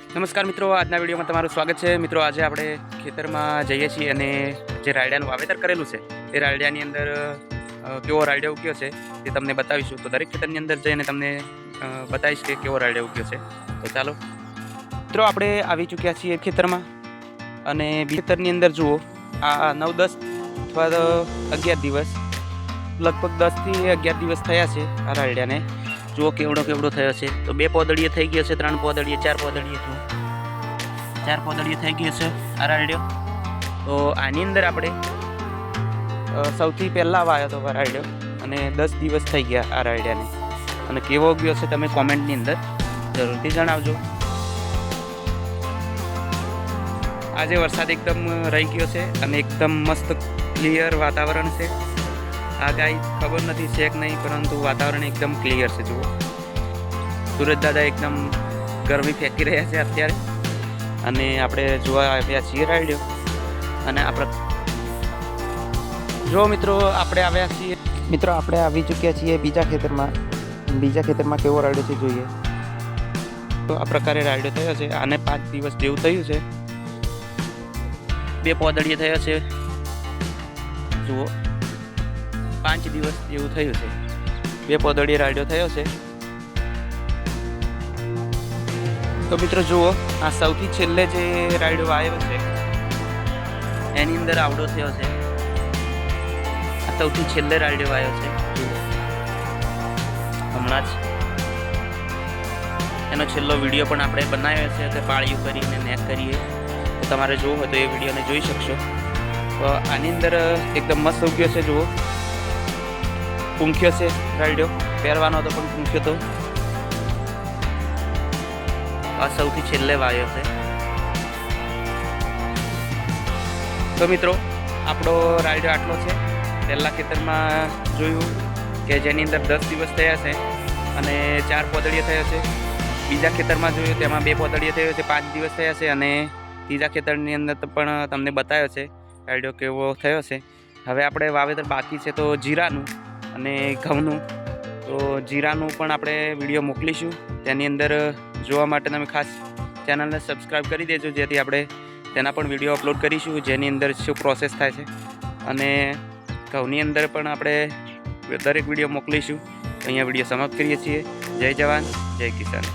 નમસ્કાર મિત્રો, આજના વિડીયોમાં તમારું સ્વાગત છે। મિત્રો, આજે આપણે ખેતરમાં જઈએ છીએ અને જે રાયડાનું વાવેતર કરેલું છે તે રાયડાની અંદર કેવો રાયડો ઉગ્યો છે તે તમને બતાવીશું। તો દરેક ખેતરની અંદર જઈને તમને બતાવીશ કે કેવો રાયડો ઉગ્યો છે। તો ચાલો મિત્રો, આપણે આવી ચૂક્યા છીએ ખેતરમાં અને ખેતરની અંદર જુઓ, આ 9-10 અથવા 11 દિવસ, લગભગ 10 થી 11 દિવસ થયા છે આ રાયડાને। જુઓ કેવડો થયો છે। તો 2 પોદળીએ થઈ ગયો છે, 3 પોદળીએ, 4 પોદળીએ, 4 પોદળીએ થઈ ગયો છે આ રાયડો। તો આની અંદર આપણે સૌથી પહેલાં વાવ્યો હતો રાયડો અને 10 દિવસ થઈ ગયા આ રાયડાને, અને કેવો ગયો છે તમે કોમેન્ટની અંદર જરૂરથી જણાવજો। આજે વરસાદ એકદમ રહી ગયો છે અને એકદમ મસ્ત ક્લિયર વાતાવરણ છે। આગાહી ખબર નથી છે કે નહીં, પરંતુ વાતાવરણ એકદમ ક્લિયર છે। જુઓ, સુરજ દાદા એકદમ ગરમી ફેંકી રહ્યા છે અત્યારે, અને આપણે જોવા આવ્યા છીએ રાયડો। અને આપણે જો મિત્રો, આપણે આવ્યા છીએ મિત્રો, આપણે આવી ચૂક્યા છીએ બીજા ખેતરમાં કેવો રાયડો છે જોઈએ। તો આ પ્રકારે રાયડો થયો છે। આને 5 દિવસ જેવું થયું છે, 2 પોદળીએ થયો છે। જુઓ, 5 દિવસ જેવું થયું છે, 2 પોદળીએ રાયડો થયો છે। તો મિત્રો જુઓ, આ સૌથી છેલ્લે જે રાયડો આવ્યો છે એની અંદર આવડો થયો છે। આ સૌથી છેલ્લે રાયડો આવ્યો છે। જુઓ, હમણાં જ એનો છેલ્લો વિડીયો પણ આપણે બનાવ્યો છે કે પાળિયું કરીને નેક કરીએ। તો તમારે જોવું હોય તો એ વિડીયોને જોઈ શકશો। તો આની અંદર એકદમ મસ્ત ઉગ્યો છે। જુઓ, પૂંખ્યો છે રાયડો, પહેરવાનો હતો પણ પૂંખ્યો તો। આ સૌથી છેલ્લે વાવ્યો છે। તો મિત્રો, આપણો રાયડો આટલો છે। પહેલા ખેતરમાં જોયું કે જેની અંદર 10 દિવસ થયા છે અને 4 પોદળીએ થયો છે। બીજા ખેતરમાં જોયું, તેમાં 2 પોદળીએ થયો છે, 5 દિવસ થયા છે। અને ત્રીજા ખેતરની અંદર પણ તમને બતાવ્યો છે રાયડો કેવો થયો છે। હવે આપણે વાવેતર બાકી છે તો જીરાનું અને ઘઉંનું। તો જીરાનું પણ આપણે વિડીયો મોકલીશું, તેની અંદર જોવા માટે તમે ખાસ ચેનલને સબસ્ક્રાઈબ કરી દેજો, જેથી આપણે તેના પણ વિડીયો અપલોડ કરીશું જેની અંદર શું પ્રોસેસ થાય છે। અને ઘઉંની અંદર પણ આપણે દરેક વિડીયો મોકલીશું। અહીંયા વિડીયો સમાપ્ત કરીએ છીએ। જય જવાન, જય કિસાન।